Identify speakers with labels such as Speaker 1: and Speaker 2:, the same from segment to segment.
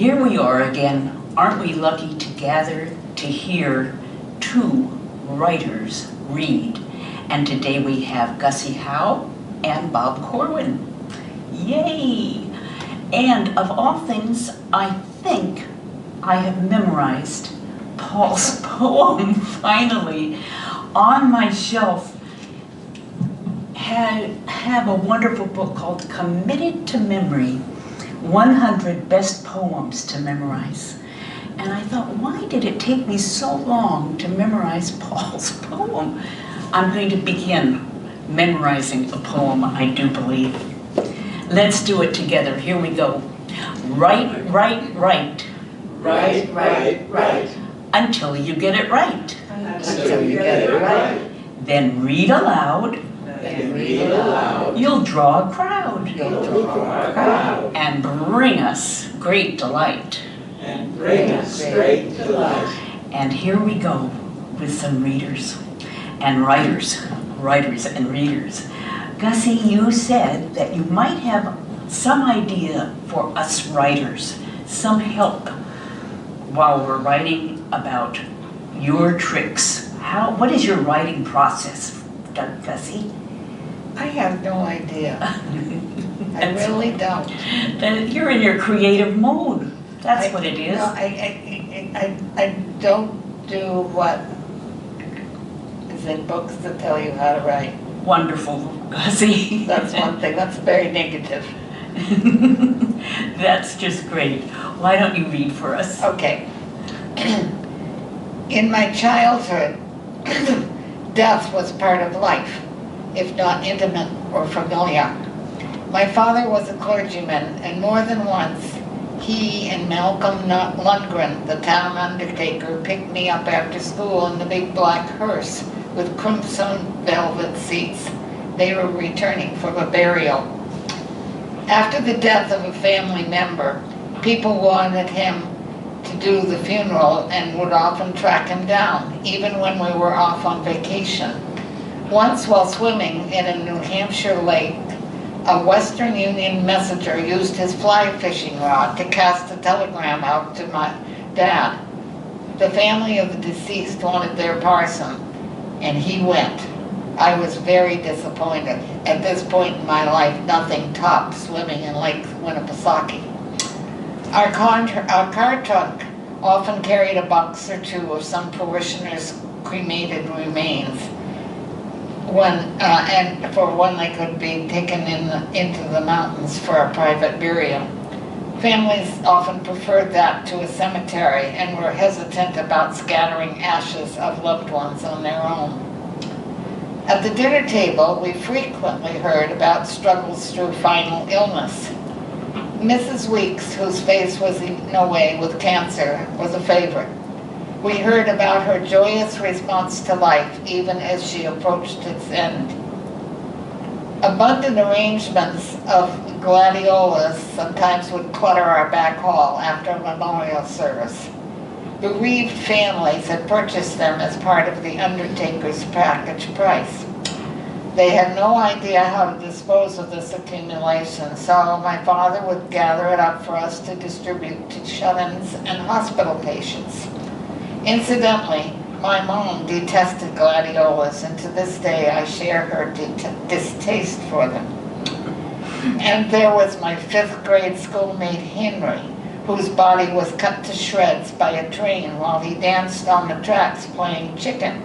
Speaker 1: Here we are again. Aren't we lucky to gather to hear two writers read? And today we have Gussie Howe and Bob Corwin. Yay! And of all things, I think I have memorized Paul's poem finally on my shelf. Have a wonderful book called Committed to Memory, 100 Best Poems to Memorize. And I thought, why did it take me so long to memorize Paul's poem? I'm going to begin memorizing a poem, I do believe. Let's do it together. Here we go. Write, write, write.
Speaker 2: Write, write, write.
Speaker 1: Until you get it right.
Speaker 2: Until you get it right.
Speaker 1: Then read aloud.
Speaker 2: Then read aloud.
Speaker 1: You'll draw a crowd.
Speaker 2: You'll draw a crowd.
Speaker 1: And bring us great delight.
Speaker 2: And bring us great delight.
Speaker 1: And here we go with some readers and writers and readers. Gussie, you said that you might have some idea for us writers, some help while we're writing about your tricks. What is your writing process, Gussie?
Speaker 3: I have no idea. I really don't.
Speaker 1: Then you're in your creative mode. That's what it is.
Speaker 3: No, I don't do what is in books that tell you how to write.
Speaker 1: Wonderful, Gussie.
Speaker 3: That's one thing. That's very negative.
Speaker 1: That's just great. Why don't you read for us?
Speaker 3: Okay. In my childhood, death was part of life, if not intimate or familiar. My father was a clergyman, and more than once, he and Malcolm Lundgren, the town undertaker, picked me up after school in the big black hearse with crimson velvet seats. They were returning from a burial. After the death of a family member, people wanted him to do the funeral and would often track him down, even when we were off on vacation. Once while swimming in a New Hampshire lake, a Western Union messenger used his fly fishing rod to cast a telegram out to my dad. The family of the deceased wanted their parson, and he went. I was very disappointed. At this point in my life, nothing topped swimming in Lake Winnipesaukee. Our car trunk often carried a box or two of some parishioners' cremated remains, and for when they could be taken into the mountains for a private burial. Families often preferred that to a cemetery and were hesitant about scattering ashes of loved ones on their own. At the dinner table, we frequently heard about struggles through final illness. Mrs. Weeks, whose face was eaten away with cancer, was a favorite. We heard about her joyous response to life, even as she approached its end. Abundant arrangements of gladiolas sometimes would clutter our back hall after a memorial service. Bereaved families had purchased them as part of the undertaker's package price. They had no idea how to dispose of this accumulation, so my father would gather it up for us to distribute to shut-ins and hospital patients. Incidentally, my mom detested gladiolas, and to this day I share her distaste for them. And there was my 5th grade schoolmate Henry, whose body was cut to shreds by a train while he danced on the tracks playing chicken.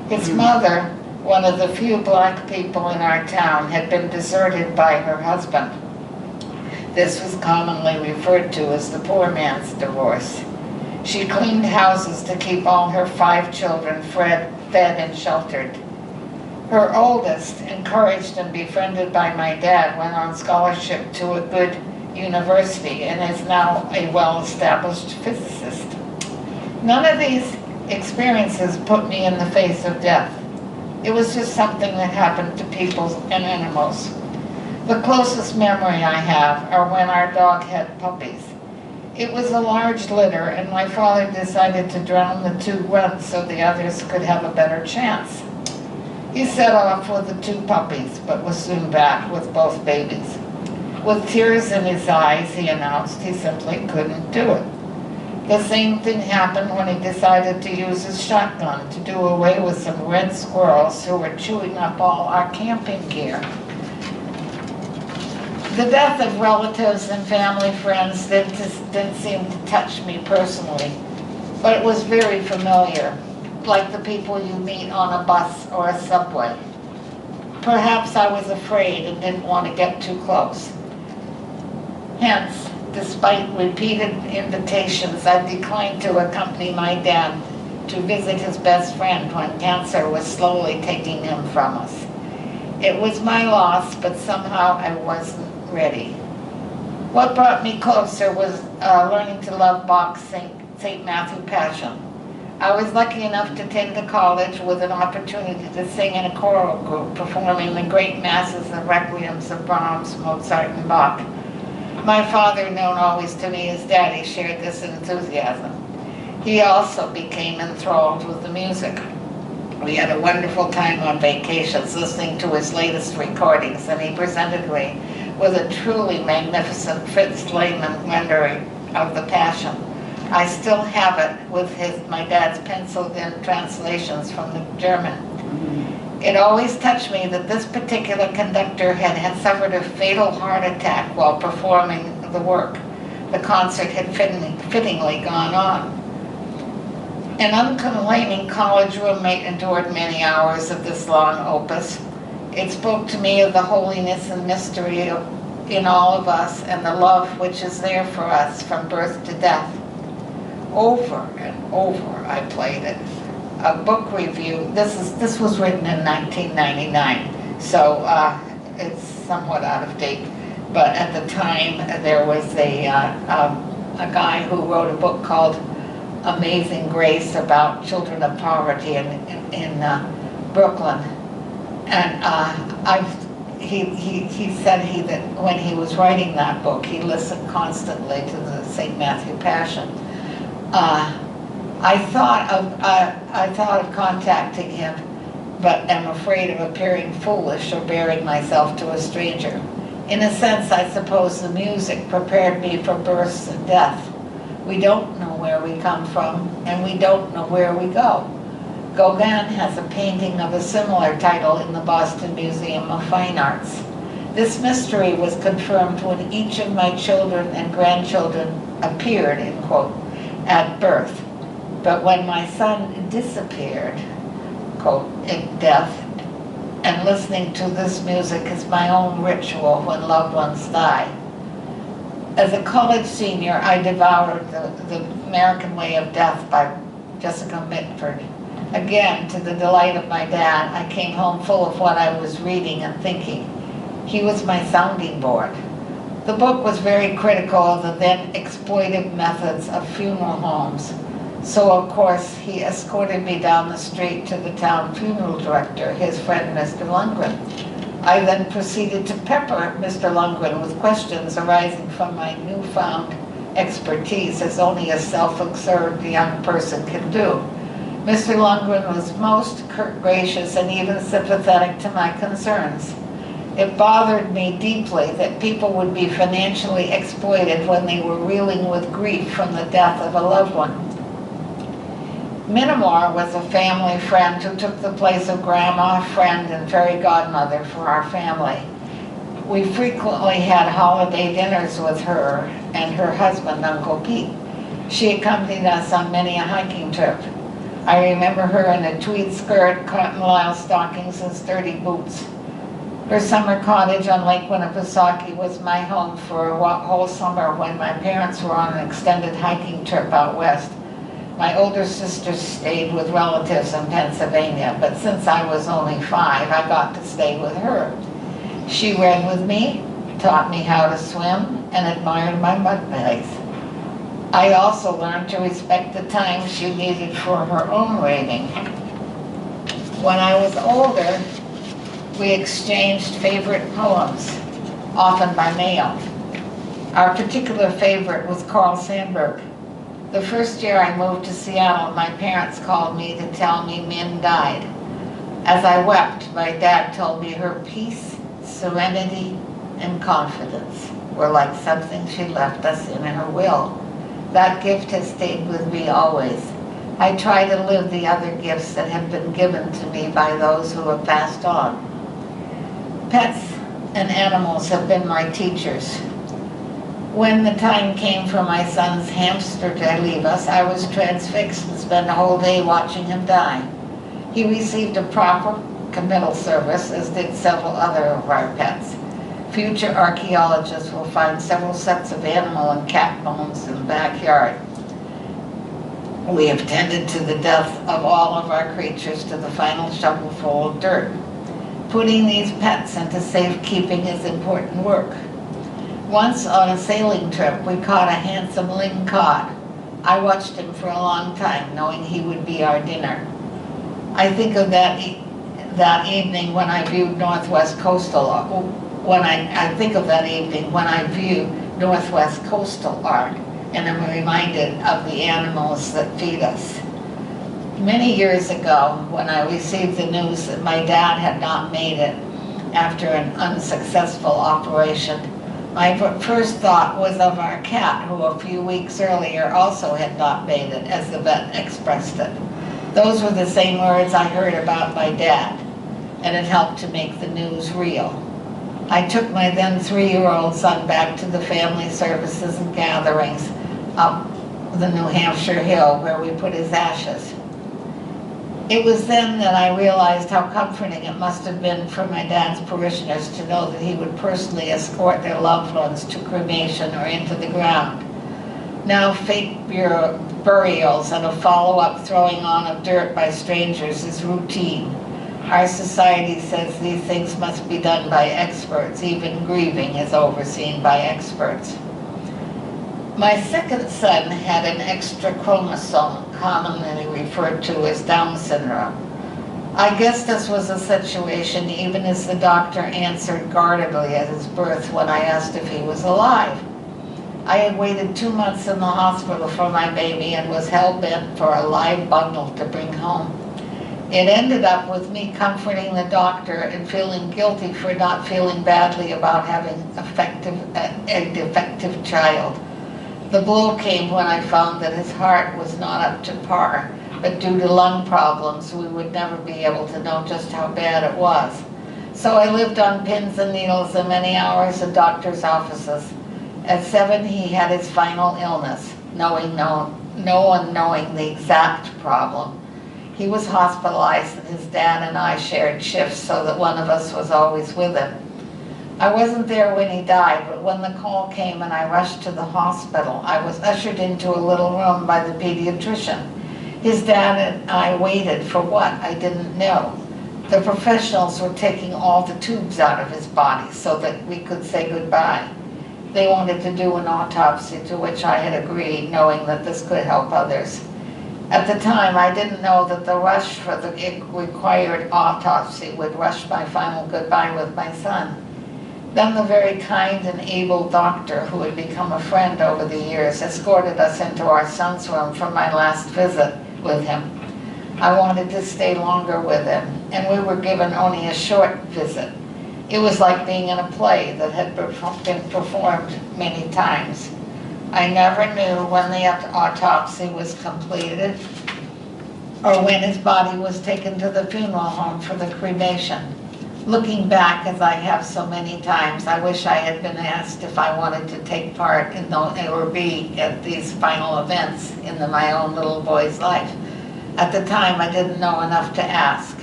Speaker 3: His mother, one of the few black people in our town, had been deserted by her husband. This was commonly referred to as the poor man's divorce. She cleaned houses to keep all her 5 children fed and sheltered. Her oldest, encouraged and befriended by my dad, went on scholarship to a good university and is now a well-established physicist. None of these experiences put me in the face of death. It was just something that happened to people and animals. The closest memory I have are when our dog had puppies. It was a large litter, and my father decided to drown the 2 runs so the others could have a better chance. He set off with the 2 puppies, but was soon back with both babies. With tears in his eyes, he announced he simply couldn't do it. The same thing happened when he decided to use his shotgun to do away with some red squirrels who were chewing up all our camping gear. The death of relatives and family friends didn't seem to touch me personally, but it was very familiar, like the people you meet on a bus or a subway. Perhaps I was afraid and didn't want to get too close. Hence, despite repeated invitations, I declined to accompany my dad to visit his best friend when cancer was slowly taking him from us. It was my loss, but somehow I wasn't ready. What brought me closer was learning to love Bach's St. Matthew Passion. I was lucky enough to attend a college with an opportunity to sing in a choral group performing the great masses and requiems of Brahms, Mozart, and Bach. My father, known always to me as Daddy, shared this enthusiasm. He also became enthralled with the music. We had a wonderful time on vacations listening to his latest recordings, and he presented me with a truly magnificent Fritz Lehmann rendering of the Passion. I still have it with my dad's penciled-in translations from the German. It always touched me that this particular conductor had suffered a fatal heart attack while performing the work. The concert had fittingly gone on. An uncomplaining college roommate endured many hours of this long opus. It spoke to me of the holiness and mystery in all of us and the love which is there for us from birth to death. Over and over I played it. A book review, this was written in 1999, so it's somewhat out of date, but at the time there was a guy who wrote a book called Amazing Grace about children of poverty in Brooklyn, and he said that when he was writing that book, he listened constantly to the St. Matthew Passion. I thought of contacting him, but am afraid of appearing foolish or bearing myself to a stranger. In a sense, I suppose the music prepared me for birth and death. We don't know where we come from, and we don't know where we go. Gauguin has a painting of a similar title in the Boston Museum of Fine Arts. This mystery was confirmed when each of my children and grandchildren appeared, in quote, at birth. But when my son disappeared, quote, in death, and listening to this music is my own ritual when loved ones die. As a college senior, I devoured the American Way of Death by Jessica Mitford. Again, to the delight of my dad, I came home full of what I was reading and thinking. He was my sounding board. The book was very critical of the then exploitive methods of funeral homes. So, of course, he escorted me down the street to the town funeral director, his friend, Mr. Lundgren. I then proceeded to pepper Mr. Lundgren with questions arising from my newfound expertise, as only a self-absorbed young person can do. Mr. Lundgren was most gracious and even sympathetic to my concerns. It bothered me deeply that people would be financially exploited when they were reeling with grief from the death of a loved one. Minamore was a family friend who took the place of grandma, friend, and fairy godmother for our family. We frequently had holiday dinners with her and her husband, Uncle Pete. She accompanied us on many a hiking trip. I remember her in a tweed skirt, cotton lisle stockings, and sturdy boots. Her summer cottage on Lake Winnipesaukee was my home for a whole summer when my parents were on an extended hiking trip out west. My older sister stayed with relatives in Pennsylvania, but since I was only 5, I got to stay with her. She read with me, taught me how to swim, and admired my mud bags. I also learned to respect the time she needed for her own reading. When I was older, we exchanged favorite poems, often by mail. Our particular favorite was Carl Sandburg. The first year I moved to Seattle, my parents called me to tell me Min died. As I wept, my dad told me her peace, serenity, and confidence were like something she left us in her will. That gift has stayed with me always. I try to live the other gifts that have been given to me by those who have passed on. Pets and animals have been my teachers. When the time came for my son's hamster to leave us, I was transfixed and spent a whole day watching him die. He received a proper committal service, as did several other of our pets. Future archaeologists will find several sets of animal and cat bones in the backyard. We have tended to the death of all of our creatures to the final shovelful of dirt. Putting these pets into safekeeping is important work. Once on a sailing trip, we caught a handsome ling cod. I watched him for a long time, knowing he would be our dinner. I think of that evening when I viewed Northwest Coastal I think of that evening when I view Northwest Coastal art and am reminded of the animals that feed us. Many years ago, when I received the news that my dad had not made it after an unsuccessful operation, my first thought was of our cat, who a few weeks earlier also had not made it, as the vet expressed it. Those were the same words I heard about my dad, and it helped to make the news real. I took my then 3-year-old son back to the family services and gatherings up the New Hampshire hill where we put his ashes. It was then that I realized how comforting it must have been for my dad's parishioners to know that he would personally escort their loved ones to cremation or into the ground. Now fake burials and a follow-up throwing on of dirt by strangers is routine. Our society says these things must be done by experts. Even grieving is overseen by experts. My second son had an extra chromosome, commonly referred to as Down syndrome. I guess this was a situation even as the doctor answered guardedly at his birth when I asked if he was alive. I had waited 2 months in the hospital for my baby and was hell-bent for a live bundle to bring home. It ended up with me comforting the doctor and feeling guilty for not feeling badly about having a defective child. The blow came when I found that his heart was not up to par, but due to lung problems, we would never be able to know just how bad it was. So I lived on pins and needles and many hours in doctors' offices. At 7, he had his final illness, no one knowing the exact problem. He was hospitalized and his dad and I shared shifts so that one of us was always with him. I wasn't there when he died, but when the call came and I rushed to the hospital, I was ushered into a little room by the pediatrician. His dad and I waited for what? I didn't know. The professionals were taking all the tubes out of his body so that we could say goodbye. They wanted to do an autopsy, to which I had agreed, knowing that this could help others. At the time, I didn't know that the rush for the required autopsy would rush my final goodbye with my son. Then the very kind and able doctor, who had become a friend over the years, escorted us into our son's room for my last visit with him. I wanted to stay longer with him, and we were given only a short visit. It was like being in a play that had been performed many times. I never knew when the autopsy was completed or when his body was taken to the funeral home for the cremation. Looking back, as I have so many times, I wish I had been asked if I wanted to take part in or be at these final events in my own little boy's life. At the time, I didn't know enough to ask.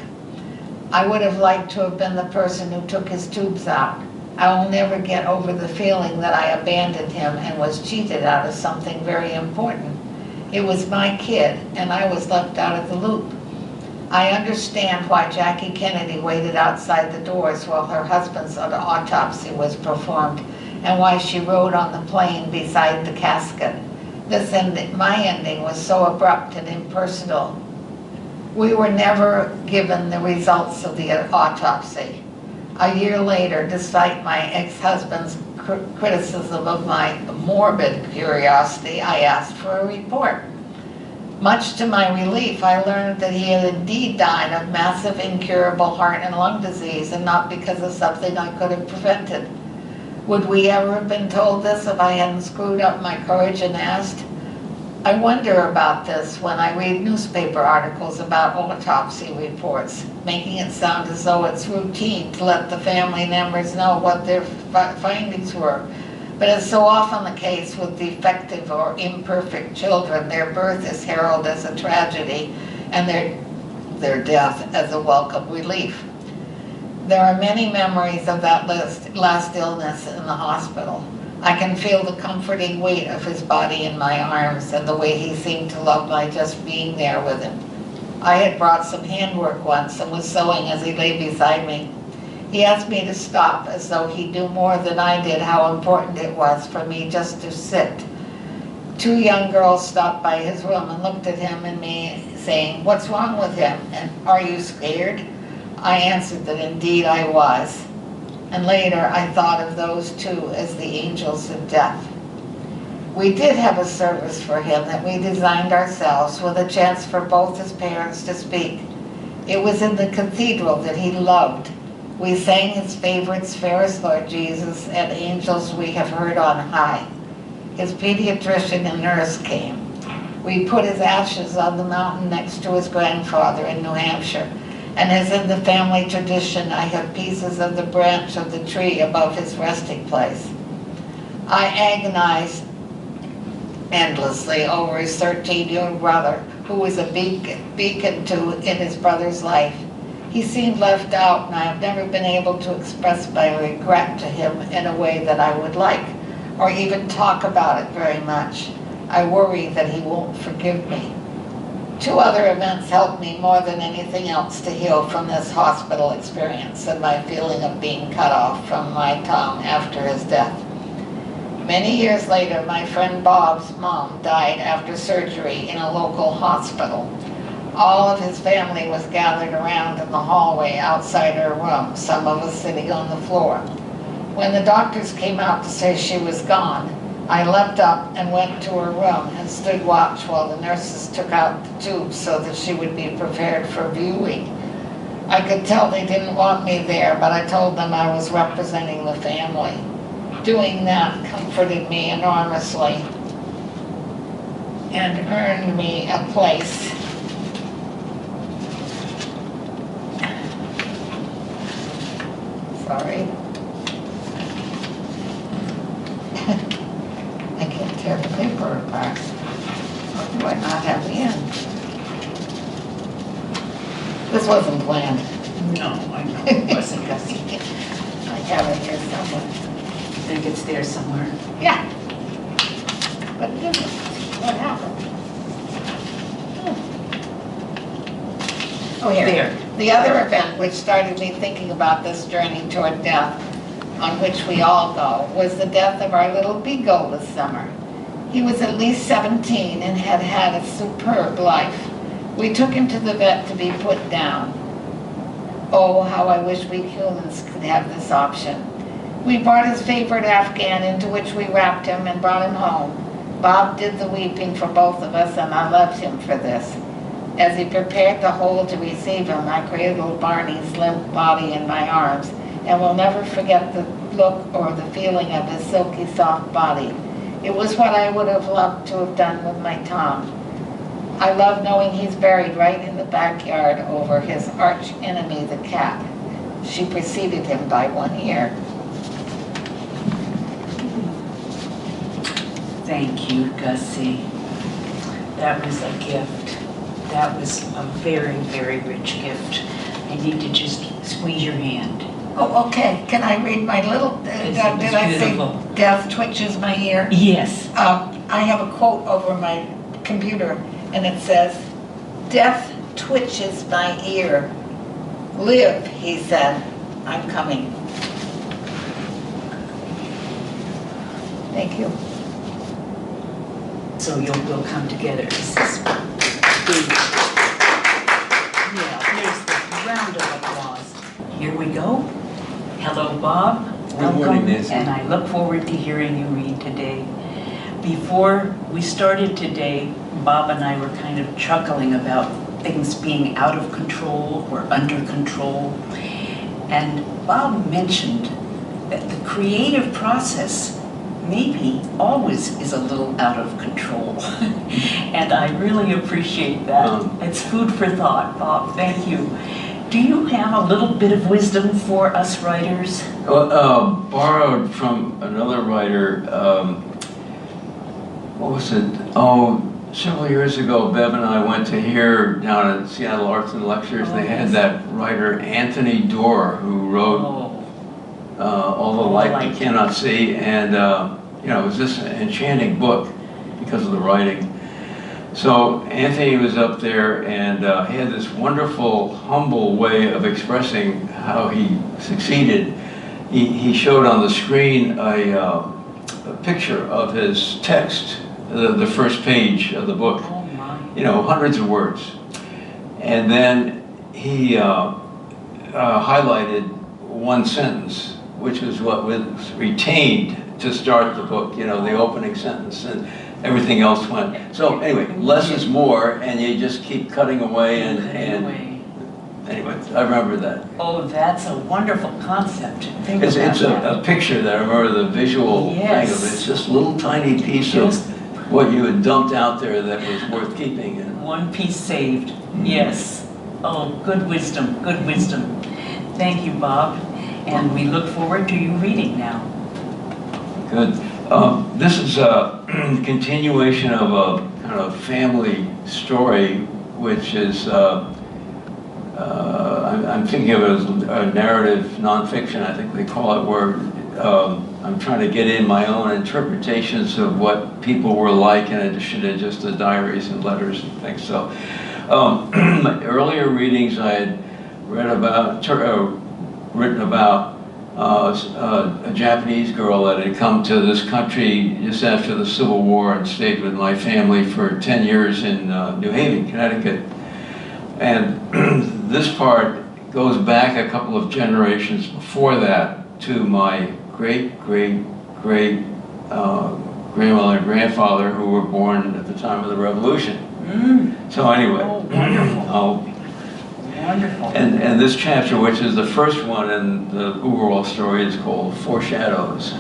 Speaker 3: I would have liked to have been the person who took his tubes out. I will never get over the feeling that I abandoned him and was cheated out of something very important. It was my kid, and I was left out of the loop. I understand why Jackie Kennedy waited outside the doors while her husband's autopsy was performed, and why she rode on the plane beside the casket. My ending was so abrupt and impersonal. We were never given the results of the autopsy. A year later, despite my ex-husband's criticism of my morbid curiosity, I asked for a report. Much to my relief, I learned that he had indeed died of massive incurable heart and lung disease, and not because of something I could have prevented. Would we ever have been told this if I hadn't screwed up my courage and asked? I wonder about this when I read newspaper articles about autopsy reports, making it sound as though it's routine to let the family members know what their findings were. But as so often the case with defective or imperfect children, their birth is heralded as a tragedy and their death as a welcome relief. There are many memories of that last illness in the hospital. I can feel the comforting weight of his body in my arms and the way he seemed to love my just being there with him. I had brought some handwork once and was sewing as he lay beside me. He asked me to stop as though he knew more than I did how important it was for me just to sit. 2 young girls stopped by his room and looked at him and me saying, "What's wrong with him? And are you scared?" I answered that indeed I was. And later I thought of those 2 as the angels of death. We did have a service for him that we designed ourselves with a chance for both his parents to speak. It was in the cathedral that he loved. We sang his favorites, Fairest Lord Jesus, and Angels We Have Heard on High. His pediatrician and nurse came. We put his ashes on the mountain next to his grandfather in New Hampshire. And as in the family tradition, I have pieces of the branch of the tree above his resting place. I agonized endlessly over his 13-year-old brother, who was a beacon in his brother's life. He seemed left out, and I have never been able to express my regret to him in a way that I would like, or even talk about it very much. I worry that he won't forgive me. 2 other events helped me more than anything else to heal from this hospital experience and my feeling of being cut off from my Tom after his death. Many years later, my friend Bob's mom died after surgery in a local hospital. All of his family was gathered around in the hallway outside her room, some of us sitting on the floor. When the doctors came out to say she was gone, I leapt up and went to her room and stood watch while the nurses took out the tubes so that she would be prepared for viewing. I could tell they didn't want me there, but I told them I was representing the family. Doing that comforted me enormously and earned me a place. Sorry. I can't tear the paper apart. Or do I not have the end? This wasn't planned.
Speaker 1: No, I know it wasn't, Gussie.
Speaker 3: I have it here somewhere.
Speaker 1: I think it's there somewhere.
Speaker 3: Yeah. But it isn't. What happened? Oh, here.
Speaker 1: There.
Speaker 3: The other event which started me thinking about this journey toward death, on which we all go, was the death of our little Beagle this summer. He was at least 17 and had had a superb life. We took him to the vet to be put down. Oh, how I wish we humans could have this option. We brought his favorite Afghan, into which we wrapped him and brought him home. Bob did the weeping for both of us, and I loved him for this. As he prepared the hole to receive him, I cradled Barney's limp body in my arms, and will never forget the look or the feeling of his silky soft body. It was what I would have loved to have done with my Tom. I love knowing he's buried right in the backyard over his arch enemy, the cat. She preceded him by 1 year.
Speaker 1: Thank you, Gussie. That was a gift. That was a very, very rich gift. I need to just squeeze your hand.
Speaker 3: Oh, okay. Can I read my little, did I
Speaker 1: beautiful.
Speaker 3: say death twitches my ear?
Speaker 1: Yes.
Speaker 3: I have a quote over my computer, and it says, "Death twitches my ear. Live," he said. "I'm coming." Thank you.
Speaker 1: So we'll come together. This is big. Yeah, here's the round of applause. Here we go. Hello, Bob.
Speaker 2: Good morning, Nancy.
Speaker 1: And I look forward to hearing you read today. Before we started today, Bob and I were kind of chuckling about things being out of control or under control. And Bob mentioned that the creative process maybe always is a little out of control. And I really appreciate that. It's food for thought, Bob. Thank you. Do you have a little bit of wisdom for us writers?
Speaker 4: Borrowed from another writer, what was it? Oh, several years ago, Bev and I went to hear down at Seattle Arts and Lectures. They had that writer Anthony Doerr, who wrote All the Light You Cannot See, and you know, it was just an enchanting book because of the writing. So Anthony was up there, and he had this wonderful, humble way of expressing how he succeeded. He showed on the screen a picture of his text, the first page of the book.
Speaker 1: Oh my.
Speaker 4: You know, hundreds of words. And then he highlighted one sentence, which was what was retained to start the book, you know, the opening sentence, and everything else went. So anyway, less is more, and you just keep cutting away, and anyway, I remember that.
Speaker 1: Oh, that's a wonderful concept. Think
Speaker 4: It's
Speaker 1: about that.
Speaker 4: a picture that I remember the visual thing of it. It's just a little tiny piece of what you had dumped out there that was worth keeping. And
Speaker 1: one piece saved, yes. Oh, good wisdom, good wisdom. Thank you, Bob. And we look forward to you reading now.
Speaker 4: Good. This is a continuation of a kind of family story, which is, I'm thinking of it as a narrative nonfiction, I think they call it, where I'm trying to get in my own interpretations of what people were like in addition to just the diaries and letters and things. So, my earlier readings I had read about, written about a Japanese girl that had come to this country just after the Civil War and stayed with my family for 10 years in New Haven, Connecticut. And this part goes back a couple of generations before that to my great-great-great grandmother and grandfather, who were born at the time of the Revolution. So anyway,
Speaker 1: Wonderful. Wonderful.
Speaker 4: and this chapter, which is the first one in the overall story, is called Foreshadows.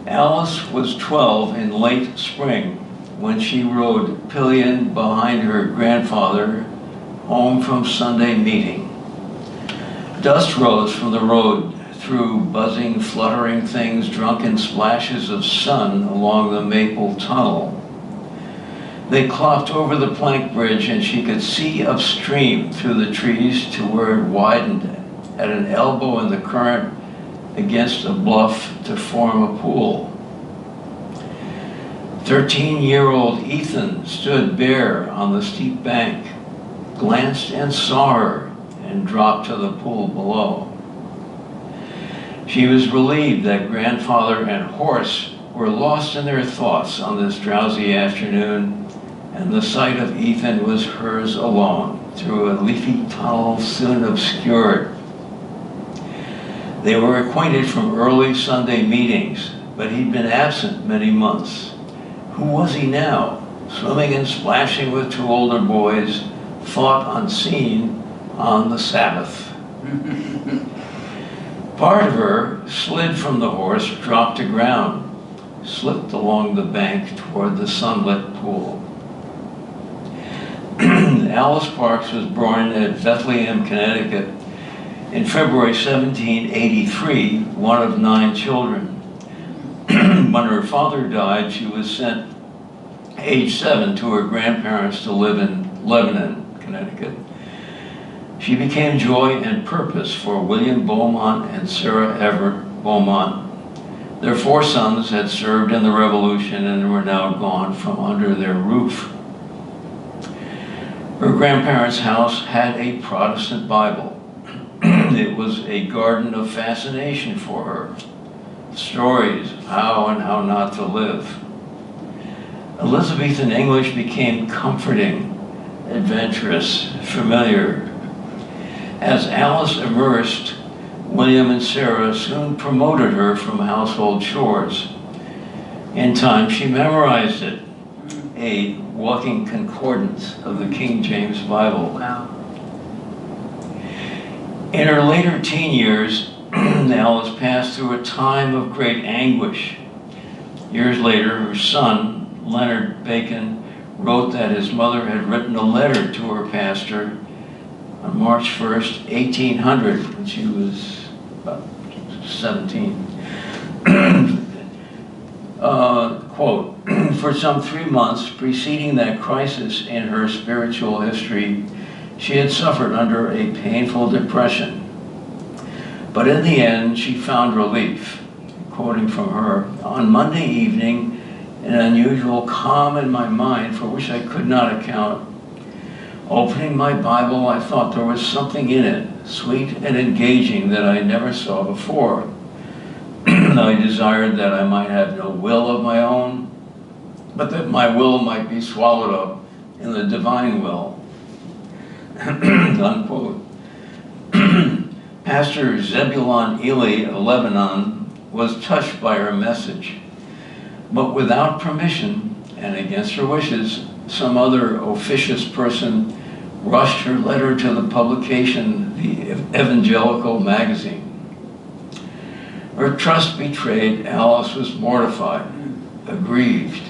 Speaker 4: Alice was 12 in late spring when she rode pillion behind her grandfather home from Sunday meeting. Dust rose from the road through buzzing, fluttering things, drunken splashes of sun along the maple tunnel. They clopped over the plank bridge, and she could see upstream through the trees to where it widened at an elbow in the current against a bluff to form a pool. 13-year-old Ethan stood bare on the steep bank, glanced and saw her, and dropped to the pool below. She was relieved that grandfather and horse were lost in their thoughts on this drowsy afternoon, and the sight of Ethan was hers alone through a leafy tunnel soon obscured. They were acquainted from early Sunday meetings, but he'd been absent many months. Who was he now? Swimming and splashing with two older boys, fought unseen on the Sabbath. Part of her slid from the horse, dropped to ground, slipped along the bank toward the sunlit pool. Alice Parks was born at Bethlehem, Connecticut in February 1783, one of 9 children. When her father died, she was sent, age 7, to her grandparents to live in Lebanon, Connecticut. She became joy and purpose for William Beaumont and Sarah Everett Beaumont. Their 4 sons had served in the Revolution and were now gone from under their roof. Her grandparents' house had a Protestant Bible. It was a garden of fascination for her. Stories of how and how not to live. Elizabethan English became comforting, adventurous, familiar. As Alice immersed, William and Sarah soon promoted her from household chores. In time, she memorized it, a walking concordance of the King James Bible.
Speaker 1: Wow.
Speaker 4: In her later teen years, Alice passed through a time of great anguish. Years later, her son, Leonard Bacon, wrote that his mother had written a letter to her pastor on March 1st, 1800, when she was about 17. Quote, for some 3 months preceding that crisis in her spiritual history, she had suffered under a painful depression. But in the end, she found relief. Quoting from her, on Monday evening, an unusual calm in my mind for which I could not account. Opening my Bible, I thought there was something in it, sweet and engaging, that I never saw before. I desired that I might have no will of my own, but that my will might be swallowed up in the divine will. Unquote. Pastor Zebulon Ely of Lebanon was touched by her message, but without permission and against her wishes, some other officious person rushed her letter to the publication, the Evangelical Magazine. Her trust betrayed, Alice was mortified, aggrieved.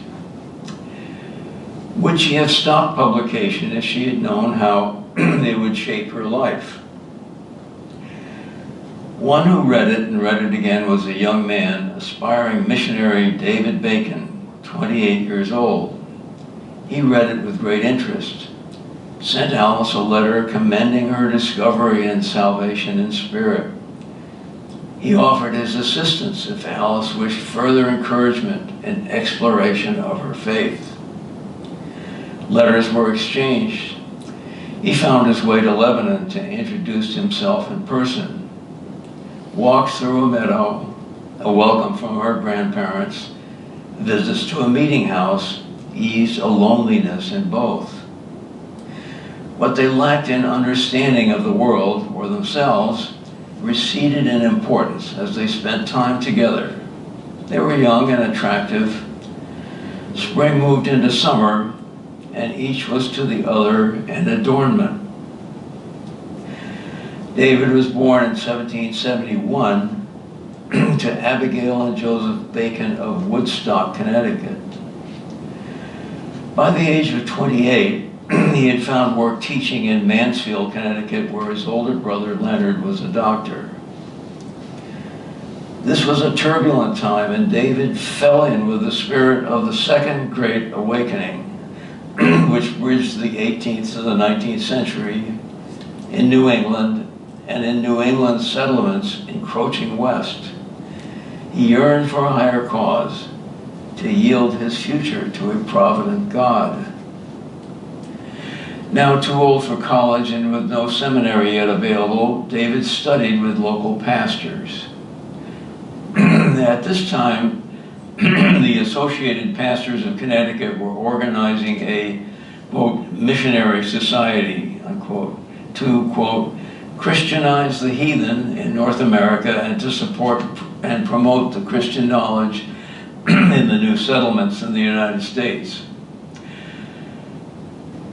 Speaker 4: Would she have stopped publication if she had known how they would shape her life? One who read it and read it again was a young man, aspiring missionary David Bacon, 28 years old. He read it with great interest, sent Alice a letter commending her discovery and salvation in spirit. He offered his assistance if Alice wished further encouragement and exploration of her faith. Letters were exchanged. He found his way to Lebanon to introduce himself in person. Walks through a meadow, a welcome from her grandparents, visits to a meeting house eased a loneliness in both. What they lacked in understanding of the world or themselves receded in importance as they spent time together. They were young and attractive. Spring moved into summer, and each was to the other an adornment. David was born in 1771 to Abigail and Joseph Bacon of Woodstock, Connecticut. By the age of 28, he had found work teaching in Mansfield, Connecticut, where his older brother Leonard was a doctor. This was a turbulent time, and David fell in with the spirit of the Second Great Awakening, which bridged the 18th to the 19th century in New England and in New England settlements encroaching west. He yearned for a higher cause, to yield his future to a provident God. Now too old for college and with no seminary yet available, David studied with local pastors. At this time, the Associated Pastors of Connecticut were organizing a, quote, missionary society, unquote, to, quote, Christianize the heathen in North America and to support and promote the Christian knowledge in the new settlements in the United States.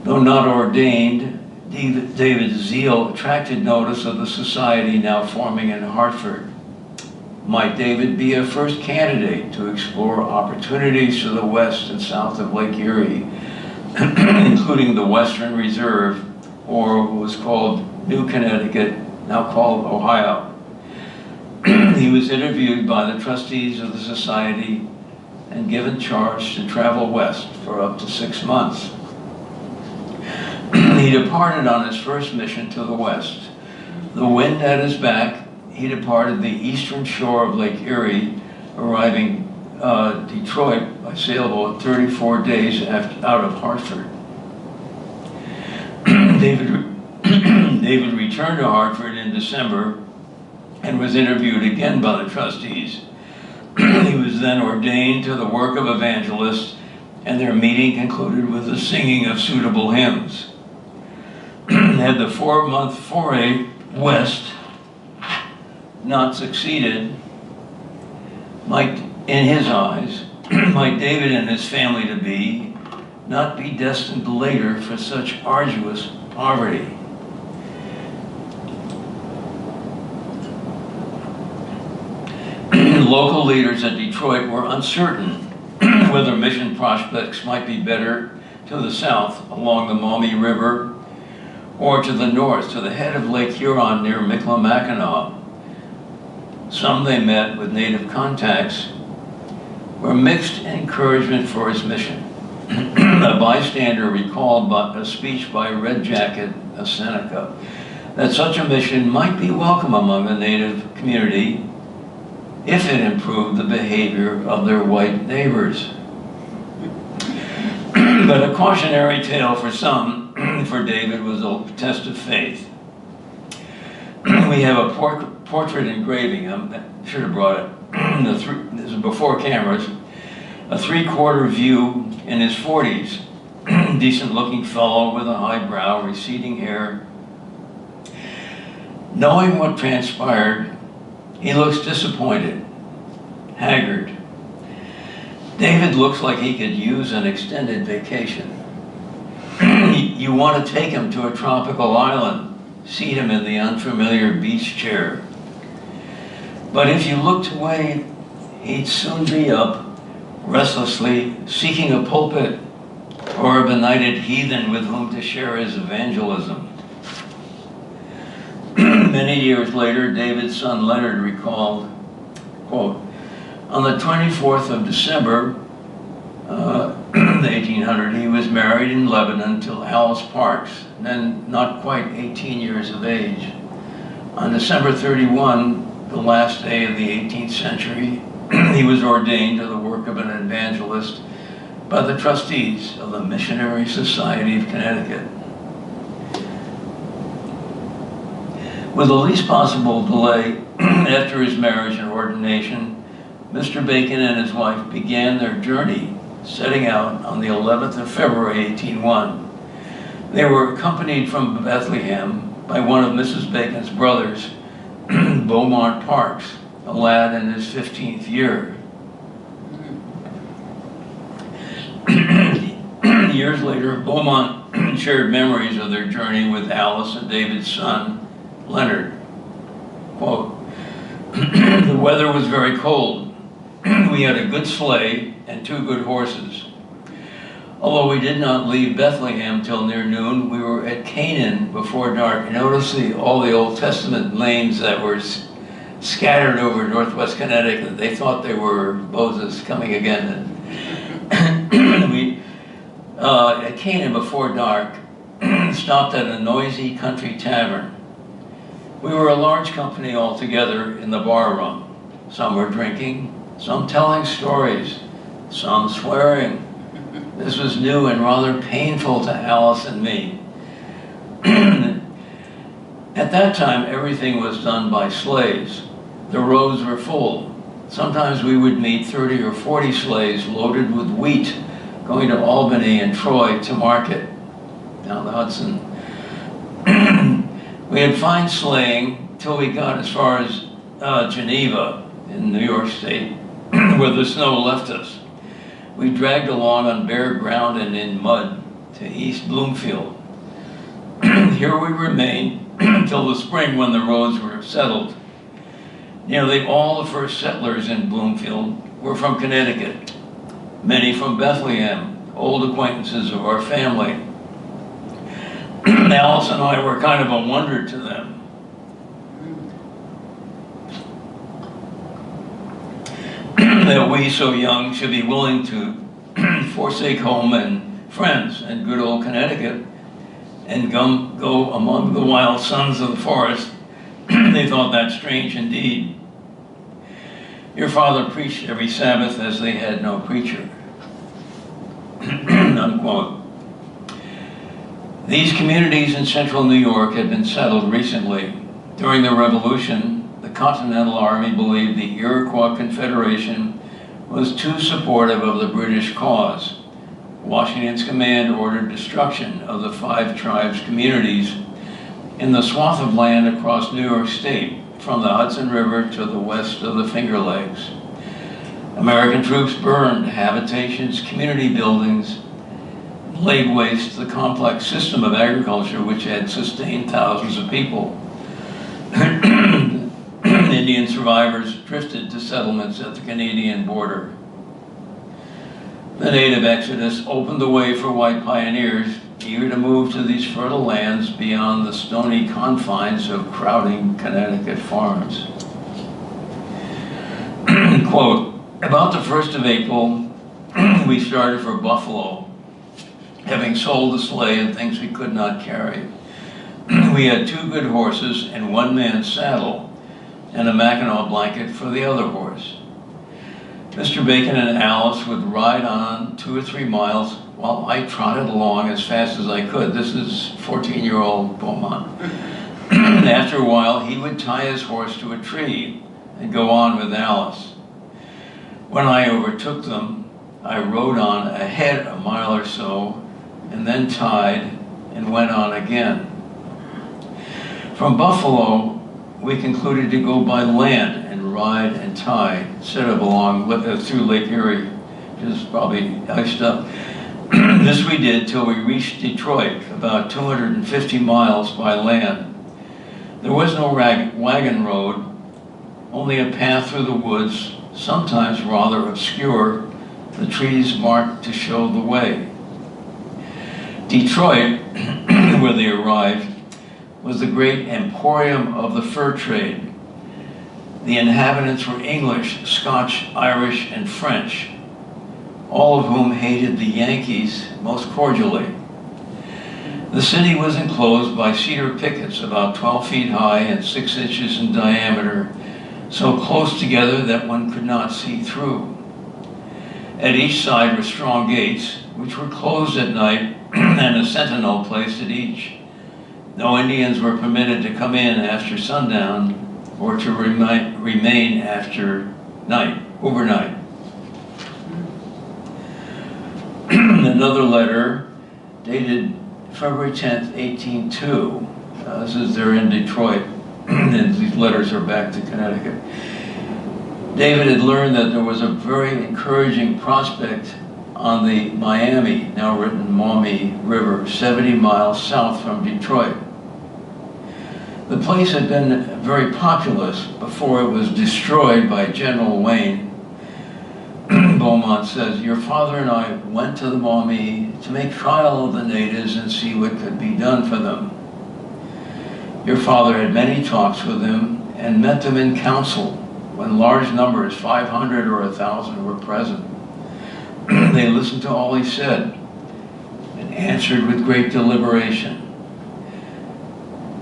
Speaker 4: Though not ordained, David's zeal attracted notice of the society now forming in Hartford. Might David be a first candidate to explore opportunities to the west and south of Lake Erie, including the Western Reserve, or what was called New Connecticut, now called Ohio? He was interviewed by the trustees of the society and given charge to travel west for up to 6 months. He departed on his first mission to the west. The wind at his back, he departed the eastern shore of Lake Erie, arriving Detroit by sailboat 34 days out of Hartford. David returned to Hartford in December and was interviewed again by the trustees. He was then ordained to the work of evangelist, and their meeting concluded with the singing of suitable hymns. Had the 4-month foray west not succeeded, might, in his eyes, might David and his family to be not be destined later for such arduous poverty. Local leaders at Detroit were uncertain whether mission prospects might be better to the south along the Maumee River or to the north to the head of Lake Huron near Michilimackinac. Some they met with native contacts were mixed encouragement for his mission. A bystander recalled a speech by Red Jacket of Seneca that such a mission might be welcome among the native community if it improved the behavior of their white neighbors. But a cautionary tale for some, for David, was a test of faith. We have a portrait engraving, I should have brought it, this is before cameras, a three-quarter view in his 40s, decent-looking fellow with a high brow, receding hair. Knowing what transpired, he looks disappointed, haggard. David looks like he could use an extended vacation. You want to take him to a tropical island, seat him in the unfamiliar beach chair. But if you looked away, he'd soon be up, restlessly seeking a pulpit or a benighted heathen with whom to share his evangelism. Many years later, David's son Leonard recalled, quote, on the 24th of December, 1800, he was married in Lebanon to Alice Parks, then not quite 18 years of age. On December 31, the last day of the 18th century, he was ordained to the work of an evangelist by the trustees of the Missionary Society of Connecticut. With the least possible delay after his marriage and ordination, Mr. Bacon and his wife began their journey, setting out on the 11th of February, 1801. They were accompanied from Bethlehem by one of Mrs. Bacon's brothers, Beaumont Parks, a lad in his 15th year. Years later, Beaumont shared memories of their journey with Alice and David's son, Leonard. Quote, the weather was very cold. We had a good sleigh and 2 good horses. Although we did not leave Bethlehem till near noon, we were at Canaan before dark. You notice all the Old Testament names that were scattered over northwest Connecticut. They thought they were Moses coming again. We, at Canaan before dark, stopped at a noisy country tavern. We were a large company all together in the bar room. Some were drinking, some telling stories, some swearing. This was new and rather painful to Alice and me. At that time, everything was done by sleighs. The roads were full. Sometimes we would meet 30 or 40 sleighs loaded with wheat going to Albany and Troy to market down the Hudson. We had fine sleighing till we got as far as Geneva in New York State, where the snow left us. We dragged along on bare ground and in mud to East Bloomfield. Here we remained until the spring when the roads were settled. Nearly all the first settlers in Bloomfield were from Connecticut, many from Bethlehem, old acquaintances of our family. Alice and I were kind of a wonder to them. That we, so young, should be willing to forsake home and friends and good old Connecticut and go among the wild sons of the forest. They thought that strange indeed. Your father preached every Sabbath as they had no preacher. Unquote. These communities in central New York had been settled recently. During the Revolution, the Continental Army believed the Iroquois Confederation was too supportive of the British cause. Washington's command ordered destruction of the 5 tribes' communities in the swath of land across New York State, from the Hudson River to the west of the Finger Lakes. American troops burned habitations, community buildings, laid waste the complex system of agriculture which had sustained thousands of people. In Indian survivors drifted to settlements at the Canadian border. The native exodus opened the way for white pioneers eager to move to these fertile lands beyond the stony confines of crowding Connecticut farms. Quote, about the 1st of April, we started for Buffalo, having sold the sleigh and things we could not carry. We had 2 good horses and 1 man's saddle and a Mackinaw blanket for the other horse. Mr. Bacon and Alice would ride on 2 or 3 miles while I trotted along as fast as I could. This is 14-year-old Beaumont. After a while, he would tie his horse to a tree and go on with Alice. When I overtook them, I rode on ahead a mile or so and then tied and went on again. From Buffalo, we concluded to go by land and ride and tie instead of along through Lake Erie, which is probably iced up. This we did till we reached Detroit, about 250 miles by land. There was no wagon road, only a path through the woods, sometimes rather obscure, the trees marked to show the way. Detroit, where they arrived, was the great emporium of the fur trade. The inhabitants were English, Scotch, Irish, and French, all of whom hated the Yankees most cordially. The city was enclosed by cedar pickets about 12 feet high and 6 inches in diameter, so close together that one could not see through. At each side were strong gates, which were closed at night and a sentinel placed at each. No Indians were permitted to come in after sundown or to remain after overnight. Another letter dated February 10th, 1802. They're in Detroit, and these letters are back to Connecticut. David had learned that there was a very encouraging prospect on the Miami, now written Maumee River, 70 miles south from Detroit. The place had been very populous before it was destroyed by General Wayne. Beaumont says, your father and I went to the Maumee to make trial of the natives and see what could be done for them. Your father had many talks with them and met them in council when large numbers, 500 or 1,000, were present. They listened to all he said and answered with great deliberation.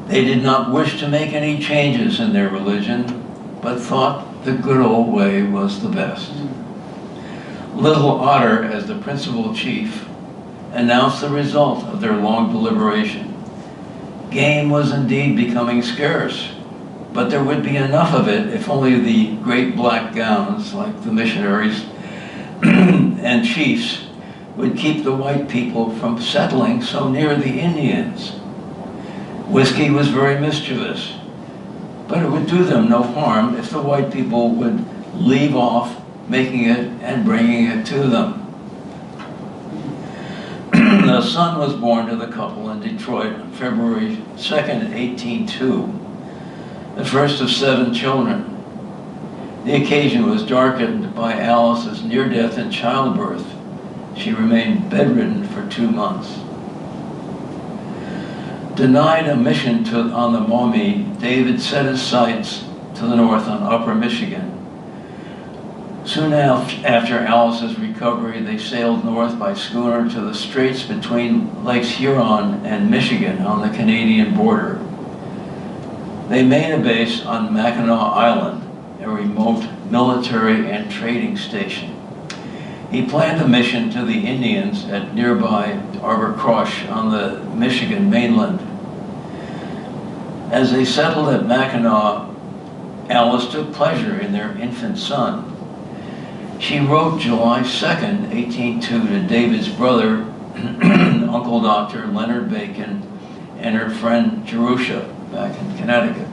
Speaker 4: They did not wish to make any changes in their religion, but thought the good old way was the best. Little Otter, as the principal chief, announced the result of their long deliberation. Game was indeed becoming scarce, but there would be enough of it if only the great black gowns, like the missionaries and chiefs, would keep the white people from settling so near the Indians. Whiskey was very mischievous, but it would do them no harm if the white people would leave off making it and bringing it to them. A son was born to the couple in Detroit on February 2nd, 1802, the first of 7 children. The occasion was darkened by Alice's near death in childbirth. She remained bedridden for 2 months. Denied a mission on the Maumee, David set his sights to the north on Upper Michigan. Soon after Alice's recovery, they sailed north by schooner to the straits between Lakes Huron and Michigan on the Canadian border. They made a base on Mackinac Island, a remote military and trading station. He planned a mission to the Indians at nearby Abercrombie on the Michigan mainland. As they settled at Mackinac, Alice took pleasure in their infant son. She wrote July 2nd, 1802 to David's brother, Uncle Dr. Leonard Bacon, and her friend Jerusha back in Connecticut.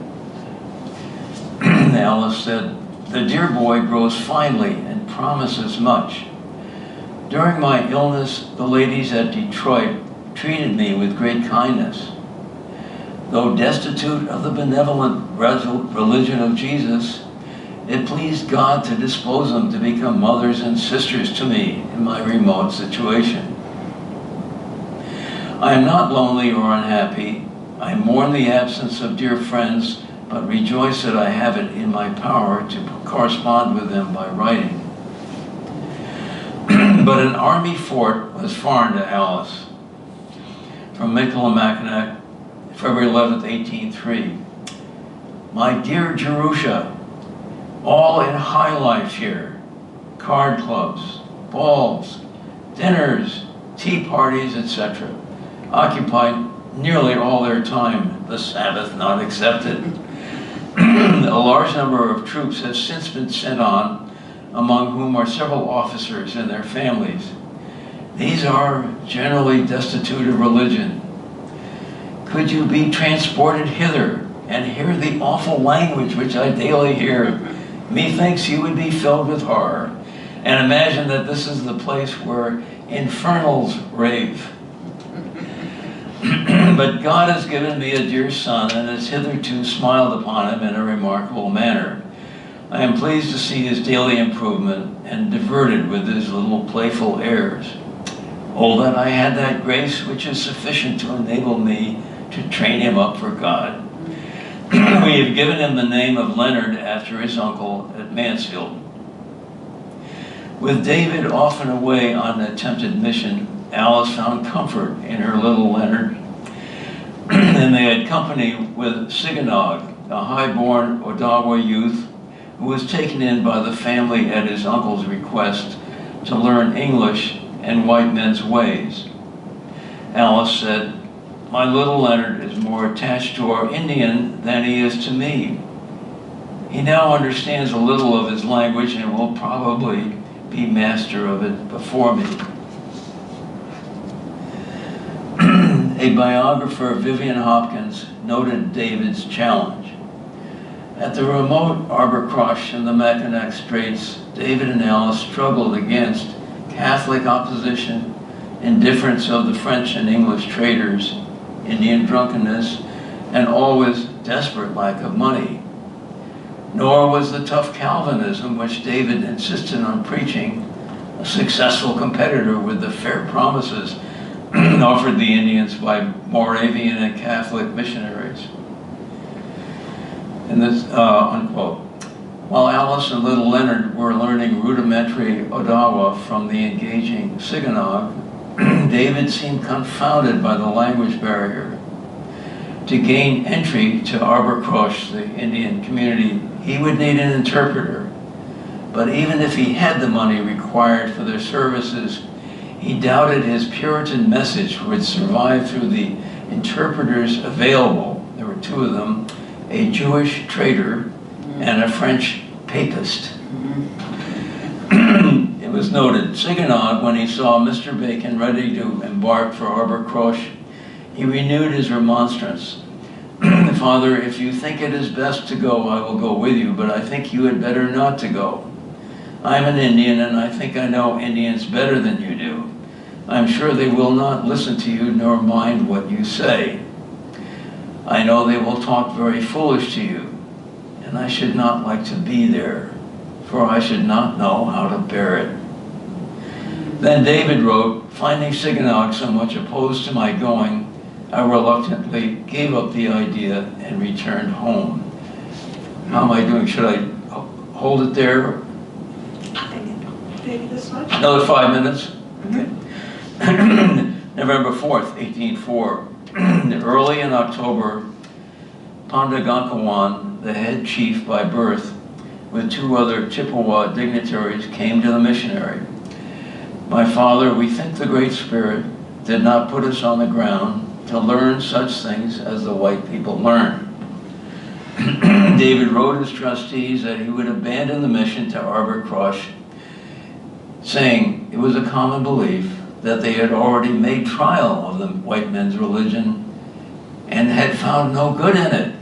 Speaker 4: Alice said, the dear boy grows finely and promises much. During my illness, the ladies at Detroit treated me with great kindness. Though destitute of the benevolent religion of Jesus, it pleased God to dispose them to become mothers and sisters to me in my remote situation. I am not lonely or unhappy. I mourn the absence of dear friends, but rejoice that I have it in my power to correspond with them by writing. But an army fort was foreign to Alice. From Michilimackinac, February 11th, 1803. My dear Jerusha, all in high life here, card clubs, balls, dinners, tea parties, etc., occupied nearly all their time, the Sabbath not excepted. A large number of troops has since been sent on, among whom are several officers and their families. These are generally destitute of religion. Could you be transported hither and hear the awful language which I daily hear? Methinks you would be filled with horror, and imagine that this is the place where infernals rave. But God has given me a dear son, and has hitherto smiled upon him in a remarkable manner. I am pleased to see his daily improvement, and diverted with his little playful airs. Oh, that I had that grace which is sufficient to enable me to train him up for God. We have given him the name of Leonard after his uncle at Mansfield. With David often away on an attempted mission, Alice found comfort in her little Leonard, and they had company with Siganog, a high-born Odawa youth who was taken in by the family at his uncle's request to learn English and white men's ways. Alice said, "My little Leonard is more attached to our Indian than he is to me. He now understands a little of his language and will probably be master of it before me." A biographer, Vivian Hopkins, noted David's challenge. At the remote Abercrosh in the Mackinac Straits, David and Alice struggled against Catholic opposition, indifference of the French and English traders, Indian drunkenness, and always desperate lack of money. Nor was the tough Calvinism which David insisted on preaching a successful competitor with the fair promises offered the Indians by Moravian and Catholic missionaries. And this, unquote. While Alice and little Leonard were learning rudimentary Odawa from the engaging Siganog, David seemed confounded by the language barrier. To gain entry to Abercrosh, the Indian community, he would need an interpreter. But even if he had the money required for their services, he doubted his Puritan message would survive through the interpreters available. There were two of them, a Jewish trader and a French papist. It was noted, Siganog, when he saw Mr. Bacon ready to embark for Abercrosh, he renewed his remonstrance. "Father, if you think it is best to go, I will go with you, but I think you had better not to go. I'm an Indian, and I think I know Indians better than you do. I'm sure they will not listen to you nor mind what you say. I know they will talk very foolish to you, and I should not like to be there, for I should not know how to bear it." Then David wrote, "Finding Siganog so much opposed to my going, I reluctantly gave up the idea and returned home." How am I doing? Should I hold it there?
Speaker 2: Maybe this much?
Speaker 4: Another 5 minutes? Okay. November 4th, 1804. Early in October, Pandagankwan, the head chief by birth, with 2 other Chippewa dignitaries, came to the missionary. "My father, we think the Great Spirit did not put us on the ground to learn such things as the white people learn." David wrote his trustees that he would abandon the mission to Abercrosh, saying it was a common belief that they had already made trial of the white men's religion and had found no good in it.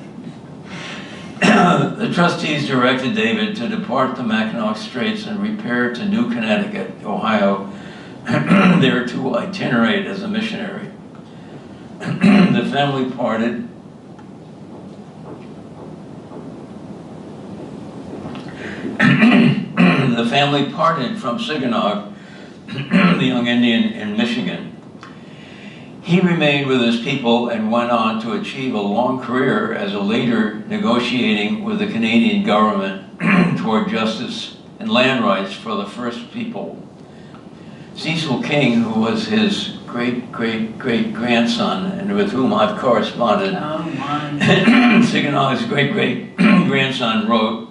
Speaker 4: The trustees directed David to depart the Mackinac Straits and repair to New Connecticut, Ohio, there to itinerate as a missionary. The family parted, The family parted from Siganog, the young Indian in Michigan. He remained with his people and went on to achieve a long career as a leader negotiating with the Canadian government toward justice and land rights for the First People. Cecil King, who was his great-great-great-grandson, and with whom I've corresponded,
Speaker 1: Oh my.
Speaker 4: Siganog's great-great-grandson wrote,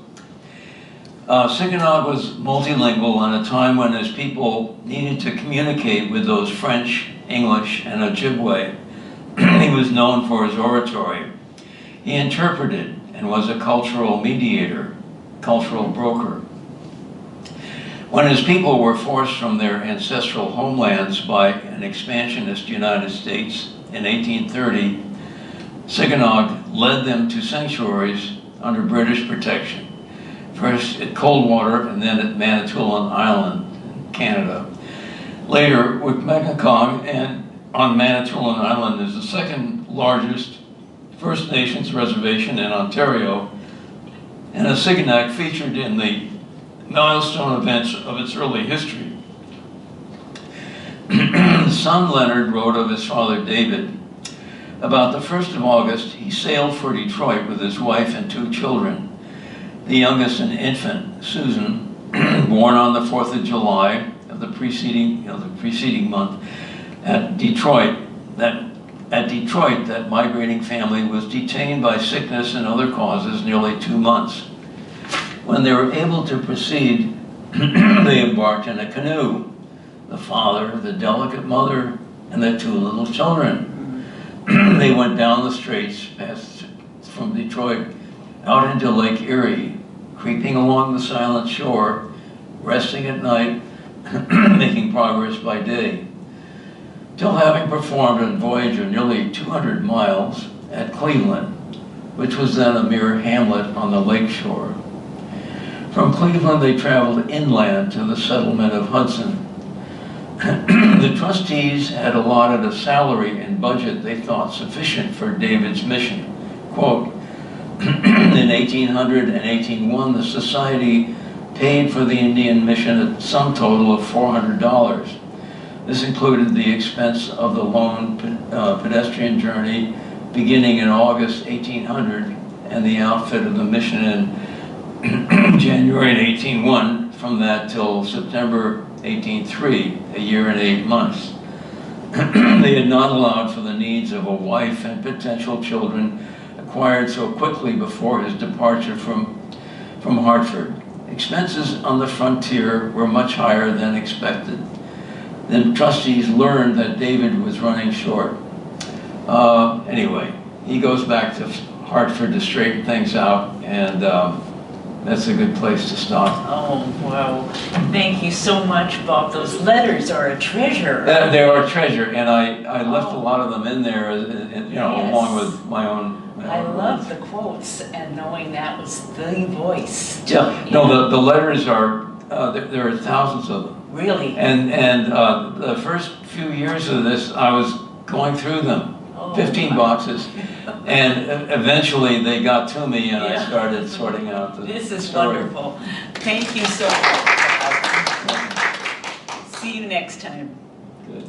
Speaker 4: Siganog was multilingual in a time when his people needed to communicate with those French, English, and Ojibwe. He was known for his oratory. He interpreted and was a cultural mediator, cultural broker. When his people were forced from their ancestral homelands by an expansionist United States in 1830, Siganog led them to sanctuaries under British protection, first at Coldwater and then at Manitoulin Island in Canada. Later, Wikmekong and on Manitoulin Island is the second largest First Nations reservation in Ontario, and a Siganak featured in the milestone events of its early history. Son Leonard wrote of his father David. About the 1st of August, he sailed for Detroit with his wife and 2 children. The youngest, an infant, Susan, born on the 4th of July of the preceding month at Detroit. That migrating family was detained by sickness and other causes nearly 2 months. When they were able to proceed, they embarked in a canoe. The father, the delicate mother, and their 2 little children. They went down the straits, passed from Detroit, out into Lake Erie, creeping along the silent shore, resting at night, making progress by day, till having performed a voyage of nearly 200 miles at Cleveland, which was then a mere hamlet on the lake shore. From Cleveland, they traveled inland to the settlement of Hudson. The trustees had allotted a salary and budget they thought sufficient for David's mission. Quote, in 1800 and 1801, the society paid for the Indian mission a sum total of $400. This included the expense of the lone pedestrian journey beginning in August 1800 and the outfit of the mission in January 1801, from that till September 1803, a year and 8 months. They had not allowed for the needs of a wife and potential children acquired so quickly before his departure from Hartford. Expenses on the frontier were much higher than expected. The trustees learned that David was running short. Anyway, he goes back to Hartford to straighten things out, and that's a good place to stop.
Speaker 1: Oh, wow. Thank you so much, Bob. Those letters are a treasure.
Speaker 4: They are a treasure, and I left a lot of them in there,
Speaker 1: Yes.
Speaker 4: along with my own.
Speaker 1: I love the quotes and knowing that was the voice.
Speaker 4: Yeah, no, the letters are, there are thousands of them.
Speaker 1: Really?
Speaker 4: And the first few years of this, I was going through them, 15 boxes, and eventually they got to me, and I started sorting out the
Speaker 1: This is
Speaker 4: story.
Speaker 1: wonderful. Thank you so much. See you next time.
Speaker 4: Good.